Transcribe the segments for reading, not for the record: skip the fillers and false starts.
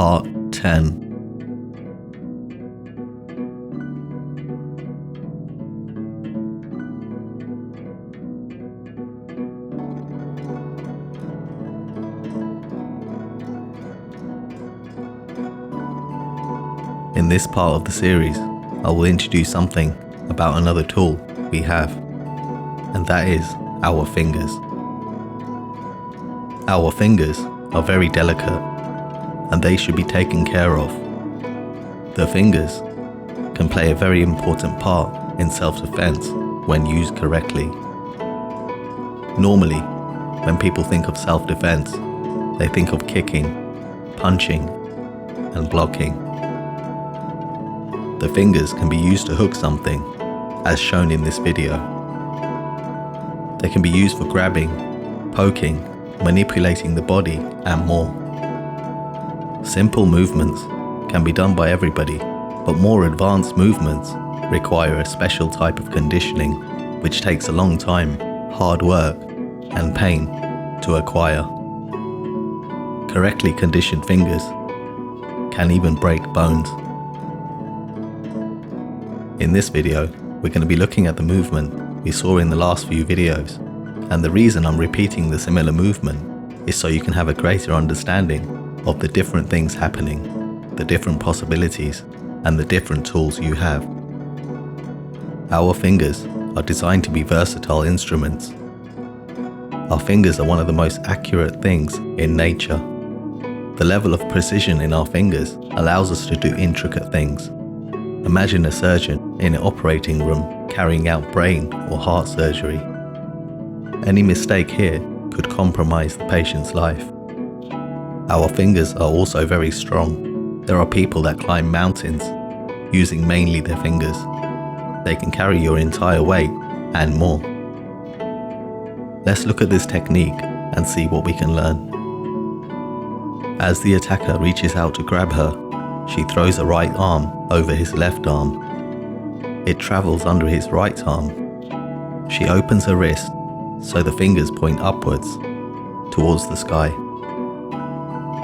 Part 10. In this part of the series, I will introduce something about another tool we have, and that is our fingers. Our fingers are very delicate, and they should be taken care of. The fingers can play a very important part in self-defense when used correctly. Normally, when people think of self-defense, they think of kicking, punching, and blocking. The fingers can be used to hook something, as shown in this video. They can be used for grabbing, poking, manipulating the body, and more. Simple movements can be done by everybody, but more advanced movements require a special type of conditioning, which takes a long time, hard work, and pain to acquire. Correctly conditioned fingers can even break bones. In this video, we're going to be looking at the movement we saw in the last few videos, and the reason I'm repeating the similar movement is so you can have a greater understanding of the different things happening, the different possibilities, and the different tools you have. Our fingers are designed to be versatile instruments. Our fingers are one of the most accurate things in nature. The level of precision in our fingers allows us to do intricate things. Imagine a surgeon in an operating room carrying out brain or heart surgery. Any mistake here could compromise the patient's life. Our fingers are also very strong. There are people that climb mountains using mainly their fingers. They can carry your entire weight and more. Let's look at this technique and see what we can learn. As the attacker reaches out to grab her, she throws a right arm over his left arm. It travels under his right arm. She opens her wrist so the fingers point upwards towards the sky.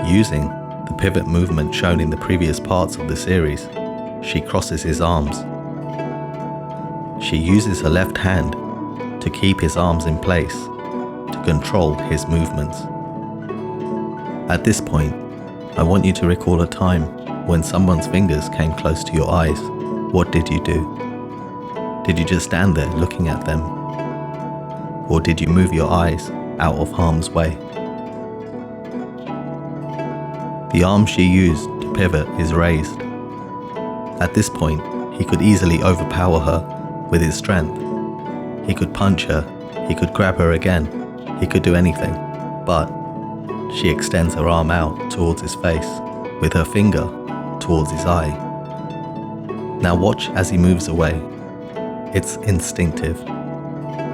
Using the pivot movement shown in the previous parts of the series, she crosses his arms. She uses her left hand to keep his arms in place, to control his movements. At this point, I want you to recall a time when someone's fingers came close to your eyes. What did you do? Did you just stand there looking at them? Or did you move your eyes out of harm's way? The arm she used to pivot is raised. At this point, he could easily overpower her with his strength. He could punch her, he could grab her again, he could do anything, but she extends her arm out towards his face, with her finger towards his eye. Now watch as he moves away. It's instinctive.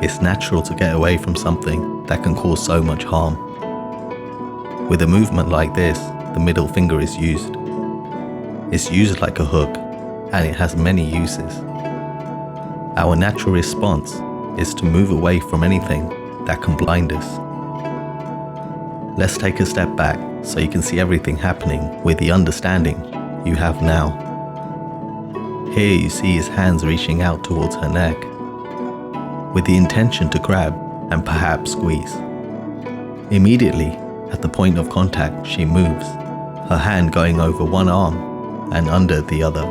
It's natural to get away from something that can cause so much harm. With a movement like this, the middle finger is used. It's used like a hook, and it has many uses. Our natural response is to move away from anything that can blind us. Let's take a step back so you can see everything happening with the understanding you have now. Here you see his hands reaching out towards her neck, with the intention to grab and perhaps squeeze. Immediately, at the point of contact, she moves, her hand going over one arm and under the other.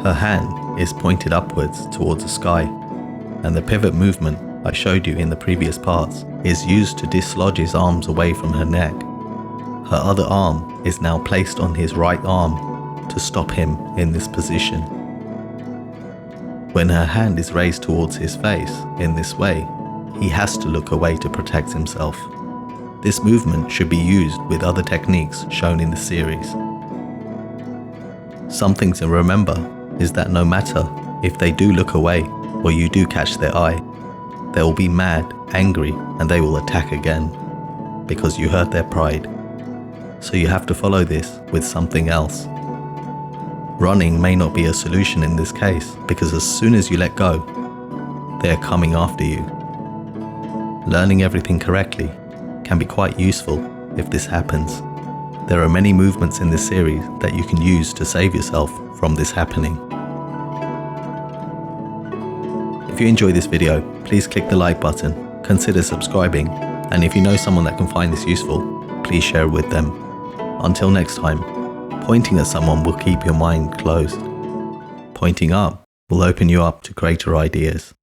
Her hand is pointed upwards towards the sky, and the pivot movement I showed you in the previous parts is used to dislodge his arms away from her neck. Her other arm is now placed on his right arm to stop him in this position. When her hand is raised towards his face in this way, he has to look away to protect himself. This movement should be used with other techniques shown in the series. Something to remember is that no matter if they do look away or you do catch their eye, they will be mad, angry, and they will attack again because you hurt their pride. So you have to follow this with something else. Running may not be a solution in this case because as soon as you let go, they are coming after you. Learning everything correctly can be quite useful if this happens. There are many movements in this series that you can use to save yourself from this happening. If you enjoyed this video, please click the like button, consider subscribing, and if you know someone that can find this useful, please share it with them. Until next time, pointing at someone will keep your mind closed. Pointing up will open you up to greater ideas.